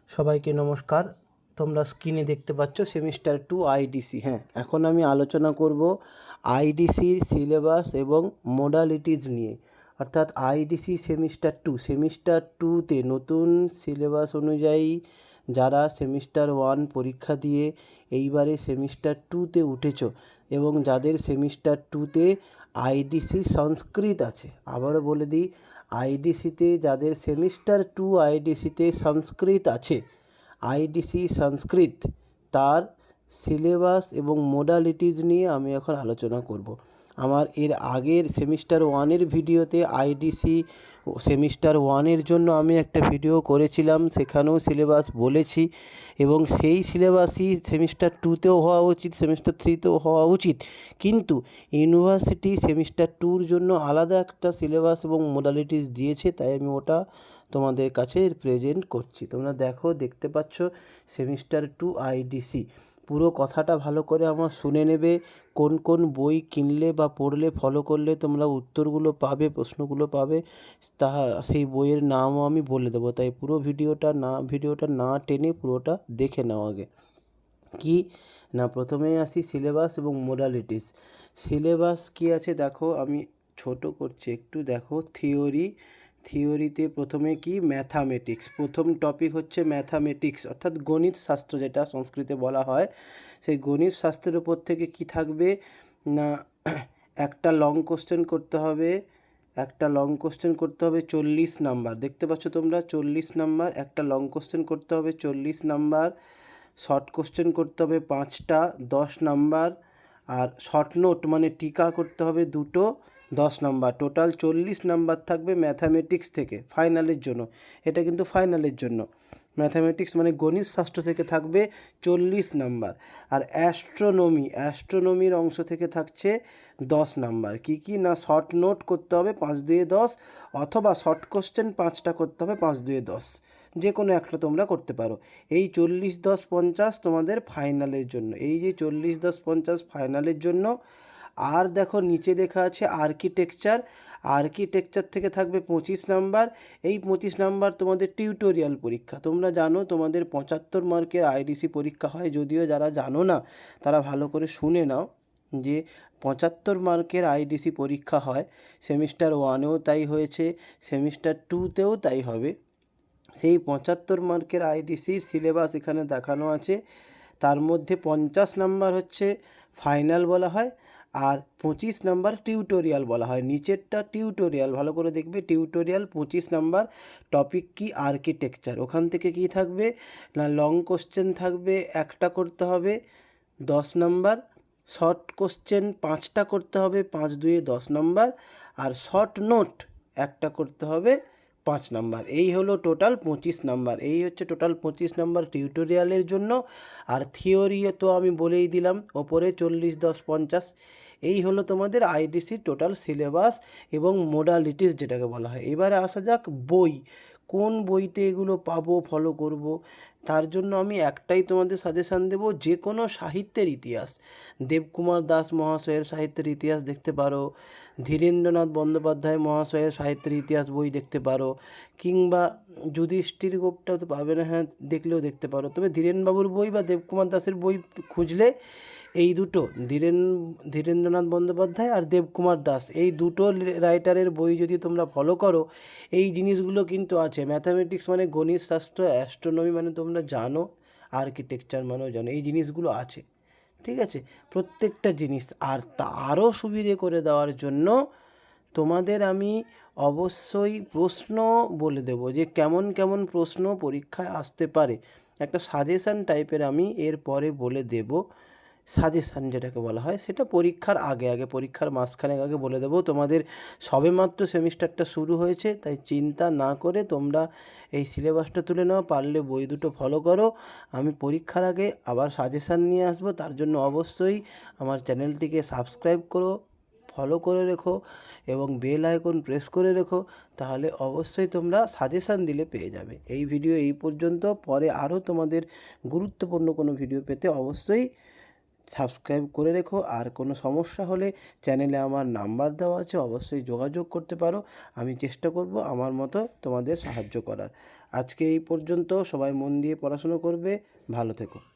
সবাইকে নমস্কার। তোমরা স্ক্রিনে দেখতে পাচ্ছ সেমিস্টার 2 আইডিসি। এখন আমি আলোচনা করব আইডিসির সিলেবাস এবং মোডালিটিস নিয়ে। অর্থাৎ আইডিসি সেমিস্টার 2তে নতুন সিলেবাস অনুযায়ী যারা সেমিস্টার 1 পরীক্ষা দিয়ে এইবারে সেমিস্টার 2তে উঠেছো এবং যাদের সেমিস্টার 2তে আইডিসি সংস্কৃত আছে। আবারও বলে দিই, আইডিসিতে যাদের সেমিস্টার 2 আইডিসিতে সংস্কৃত আছে, আইডিসি সংস্কৃত, তার সিলেবাস এবং মোডালিটিস নিয়ে আমি এখন আলোচনা করব। আমার এর আগের সেমিস্টার 1-এর ভিডিওতে আইডিসি সেমিস্টার 1-এর জন্য আমি একটা ভিডিও করেছিলাম, সেখানেও সিলেবাস বলেছি এবং সেই সিলেবাসই সেমিস্টার 2তেও হওয়া উচিত, সেমিস্টার 3তেও হওয়া উচিত। কিন্তু ইউনিভার্সিটি সেমিস্টার 2-র জন্য আলাদা একটা সিলেবাস এবং মোডালিটিস দিয়েছে, তাই আমি ওটা তোমাদের কাছে প্রেজেন্ট করছি। তোমরা দেখতে পাচ্ছ সেমিস্টার 2 আইডিসি। পুরো কথাটা ভালো করে আমার শুনে নেবে। কোন কোন বই কিনলে বা পড়লে ফলো করলে তোমরা উত্তরগুলো পাবে, প্রশ্নগুলো পাবে, সেই বইয়ের নামও আমি বলে দেবো। তাই পুরো ভিডিওটা না টেনে পুরোটা দেখে নাও আগে। কি না, প্রথমেই আসি সিলেবাস এবং মোডালিটিস। সিলেবাস কী আছে দেখো, আমি ছোট করছি একটু, দেখো থিওরিতে প্রথমে কি ম্যাথামেটিক্স, প্রথম টপিক হচ্ছে ম্যাথামেটিক্স অর্থাৎ গণিত শাস্ত্র, যেটা সংস্কৃতে বলা হয়। সেই গণিত শাস্ত্রের উপর থেকে কি থাকবে না, একটা লং কোশ্চেন করতে হবে 40 নাম্বার। দেখতে পাচ্ছ তোমরা 40 নাম্বার একটা লং কোশ্চেন করতে হবে 40 নাম্বার। শর্ট কোশ্চেন করতে হবে 5টা 10 নাম্বার, আর শর্ট নোট মানে টিকা করতে হবে 2টো 10 নাম্বার। টোটাল 40 নাম্বার থাকবে ম্যাথামেটিক্স থেকে ফাইনালের জন্য। এটা কিন্তু ফাইনালের জন্য। ম্যাথামেটিক্স মানে গণিত শাস্ত্র থেকে থাকবে 40 নাম্বার। আর অ্যাস্ট্রোনমির অংশ থেকে থাকছে 10 নাম্বার। কি না, শর্ট নোট করতে হবে 5 2 10, অথবা শর্ট কোশ্চেন 5টা করতে হবে 5 2 10, যে কোনো একটা তোমরা করতে পারো। এই 40 10 50 তোমাদের ফাইনালের জন্য, এই যে 40 10 50 ফাইনালের জন্য। আর দেখো নিচে লেখা আছে আর্কিটেকচার থেকে থাকবে 25 নাম্বার। এই 25 নাম্বার তোমাদের টিউটোরিয়াল পরীক্ষা। তোমরা জানো তোমাদের 75 মার্কের আইডিসি পরীক্ষা হয়, যদিও যারা জানো না তারা ভালো করে শুনে নাও যে 75 মার্কের আইডিসি পরীক্ষা হয়। সেমিস্টার 1-এও তাই হয়েছে, সেমিস্টার 2তেও তাই হবে। সেই 75 মার্কের আইডিসির সিলেবাস এখানে দেখানো আছে। তার মধ্যে 50 নাম্বার হচ্ছে ফাইনাল বলা হয়, আর 25 নাম্বার টিউটোরিয়াল বলা হয়। নিচেরটা টিউটোরিয়াল, ভালো করে দেখবে, টিউটোরিয়াল 25 নাম্বার। টপিক কি, আর্কিটেকচার। ওখান থেকে কি থাকবে না, লং কোশ্চেন থাকবে একটা করতে হবে 10 নাম্বার, শর্ট কোশ্চেন 5টা করতে হবে 5 2 10 নাম্বার, আর শর্ট নোট একটা করতে হবে 5 নাম্বার। এই হলো টোটাল 25 নাম্বার। এই হচ্ছে টোটাল 25 নাম্বার টিউটোরিয়ালের জন্য। আর থিওরি তো আমি বলেই দিলাম ওপরে 40 10 50। এই হলো তোমাদের আইডিসির টোটাল সিলেবাস এবং মোডালিটিস যেটাকে বলা হয়। এবারে আসা যাক বই, কোন বইতে এগুলো পাবো, ফলো করব। তার জন্য আমি একটাই তোমাদের সাজেশান দেব, যে কোনো সাহিত্যের ইতিহাস, দেবকুমার দাস মহাশয়ের সাহিত্যের ইতিহাস দেখতে পারো, ধীরেন্দ্রনাথ বন্দ্যোপাধ্যায় মহাশয়ের সাহিত্যের ইতিহাস বই দেখতে পারো, কিংবা যুধিষ্ঠির গোপটাও তো পাবে না, দেখলেও দেখতে পারো। তবে ধীরেনবাবুর বই বা দেবকুমার দাসের বই খুঁজলে এই দুটো, ধীরেন্দ্রনাথ বন্দ্যোপাধ্যায় আর দেবকুমার দাস, এই দুটো রাইটারের বই যদি তোমরা ফলো করো, এই জিনিসগুলো কিন্তু আছে। ম্যাথামেটিক্স মানে গণিত শাস্ত্র, অ্যাস্ট্রোনমি মানে তোমরা জানো, আর্কিটেকচার মানেও জানো, এই জিনিসগুলো আছে। ঠিক আছে, প্রত্যেকটা জিনিস। আর আরও সুবিধে করে দেওয়ার জন্য তোমাদের আমি অবশ্যই প্রশ্ন বলে দেব, যে কেমন কেমন প্রশ্ন পরীক্ষায় আসতে পারে। একটা সাজেশান টাইপের আমি এর পরে বলে দেব। সাজেশান যেটাকে বলা হয়, সেটা পরীক্ষার আগে পরীক্ষার মাঝখানে আগে বলে দেবো। তোমাদের সবেমাত্র সেমিস্টারটা শুরু হয়েছে, তাই চিন্তা না করে তোমরা এই সিলেবাসটা তুলে নাও, পারলে বই দুটো ফলো করো। আমি পরীক্ষার আগে আবার সাজেশান নিয়ে আসবো, তার জন্য অবশ্যই আমার চ্যানেলটিকে সাবস্ক্রাইব করো, ফলো করে রেখো এবং বেল আইকন প্রেস করে রেখো, তাহলে অবশ্যই তোমরা সাজেশান দিলে পেয়ে যাবে। এই ভিডিও এই পর্যন্ত। পরে আরও তোমাদের গুরুত্বপূর্ণ কোনো ভিডিও পেতে অবশ্যই সাবস্ক্রাইব করে রেখো। আর কোনো সমস্যা হলে চ্যানেলে আমার নাম্বার দেওয়া আছে, অবশ্যই যোগাযোগ করতে পারো। আমি চেষ্টা করব আমার মতো তোমাদের সাহায্য করার। আজকে এই পর্যন্ত। সবাই মন দিয়ে পড়াশুনো করবে। ভালো থেকো।